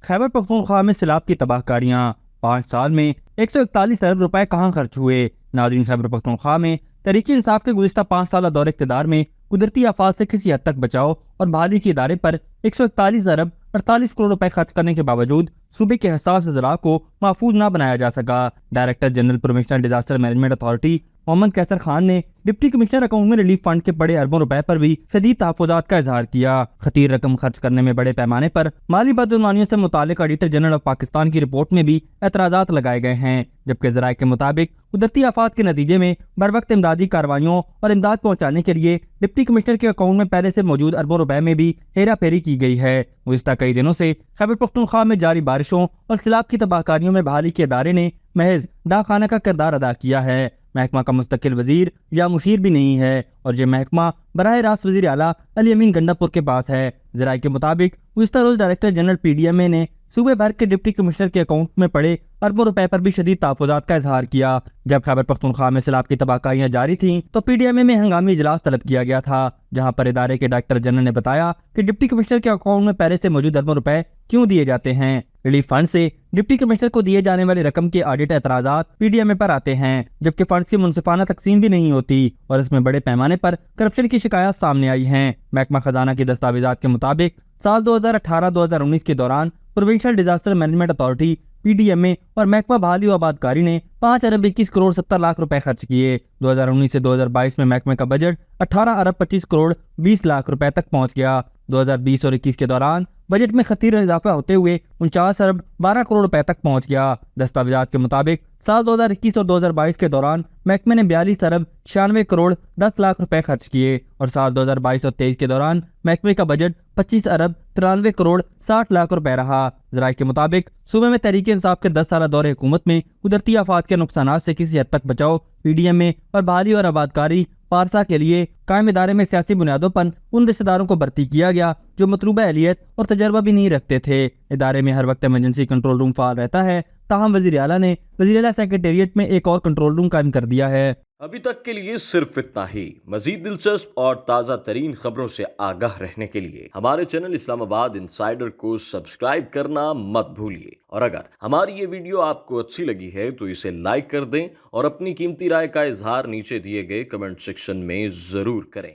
खैबर पख्तूनख्वा में सैलाब की तबाहकारियां, 5 साल में 141 अरब रुपए कहां खर्च हुए। नाज़रीन, खैबर पख्तूनख्वा में तहरीक इंसाफ के गुज़िश्ता 5 साल दौर इक़्तिदार में कुदरती आफात से किसी हद तक बचाव और बहाली के इदारे पर 141 अरब 48 करोड़ रुपए खर्च करने के बावजूद सूबे के हसास ज़रा को महफूज न बनाया जा सका। Director general provincial disaster management authority Mohammad Qaiser Khan ने डिप्टी कमिश्नर अकाउंट में रिलीफ फंड के पड़े अरबों रुपए पर भी शदीद तहफ़्फ़ुज़ात का इजहार किया। खतीर रकम खर्च करने में बड़े पैमाने पर माली बदगुमानियों से मुतालिक ऑडिटर जनरल ऑफ पाकिस्तान की रिपोर्ट में भी एतराज़ात लगाए गए हैं, जबकि ज़राए के मुताबिक कुदरती आफात के नतीजे में बर वक्त इमदादी कार्रवाइयों और इमदाद पहुँचाने के लिए डिप्टी कमिश्नर के अकाउंट में पहले से मौजूद अरबों रुपए में भी हेरा फेरी की गई है। गुज़िश्ता कई दिनों से खैबर पख्तूनख्वा में जारी बारिशों और सैलाब की तबाहकारियों में बहाली के इदारे ने महज डाखाना का किरदार अदा किया है। महकमा का मुस्तकिल वजीर या मुशीर भी नहीं है और ये महकमा बराह रास्त वजीर आला अली अमीन गंडापुर के पास है। ज़राए के मुताबिक गुज़िश्ता रोज डायरेक्टर जनरल PDMA ने सूबे भर के डिप्टी कमिश्नर के अकाउंट में पड़े अरबों रुपए पर भी शदीद तहफ़्फ़ुज़ात का इजहार किया। जब खैबर पख्तूनख्वा में सैलाब की तबाहकारियां जारी थीं तो PDMA में हंगामी इजलास तलब किया गया था, जहां पर इदारे के डायरेक्टर जनरल ने बताया कि डिप्टी कमिश्नर के अकाउंट में पहले से मौजूद अरबों रुपए क्यों दिए जाते हैं। रिलीफ फंड से डिप्टी कमिश्नर को दिए जाने वाली रकम के ऑडिट एतराज़ात PDMA पर आते हैं, जबकि फंड्स की मुनसिफाना तकसीम भी नहीं होती और इसमें बड़े पैमाने पर करप्शन की शिकायत सामने आई हैं। महकमा खजाना की दस्तावेजात के मुताबिक साल 2018-2019 के दौरान provincial disaster management authority PDMA और महकमा बहाली और आबादकारी ने 5 अरब 21 करोड़ 70 लाख रुपए खर्च किए। 2019 से 2022 में महकमे का बजट 18 अरब 25 करोड़ 20 लाख रुपए तक पहुंच गया। 2020 और 21 के दौरान बजट में खतीर इजाफा होते हुए 49 अरब 12 करोड़ रुपए तक पहुंच गया। दस्तावेजात के मुताबिक साल 2021 और 2022 के दौरान महकमे ने 42 अरब 96 करोड़ 10 लाख रुपए खर्च किए और साल 2022 और 23 के दौरान महकमे का बजट 25 अरब 93 करोड़ 60 लाख रुपए रहा। ज़राए के मुताबिक सूबे में तहरीक इंसाफ के 10 साल दौरे हुकूमत में कुदरती आफात के नुकसानात से किसी हद तक बचाव, PDMA और बहाली और आबादकारी पारसा के लिए कायम इदारे में सियासी बुनियादों पर उन रिश्तेदारों को भर्ती किया गया जो मतलूबा अहलियत और तजर्बा भी नहीं रखते थे। इदारे में हर वक्त इमरजेंसी कंट्रोल रूम फाल रहता है, ताहम वज़ीर आला ने वज़ीर आला सेक्रेटेरिएट में एक और कंट्रोल रूम कायम कर दिया है। अभी तक के लिए सिर्फ इतना ही। मजीद दिलचस्प और ताज़ा तरीन खबरों से आगाह रहने के लिए हमारे चैनल इस्लामाबाद इंसाइडर को सब्सक्राइब करना मत भूलिए। और अगर हमारी ये वीडियो आपको अच्छी लगी है तो इसे लाइक कर दें और अपनी कीमती राय का इजहार नीचे दिए गए कमेंट सेक्शन में जरूर करें।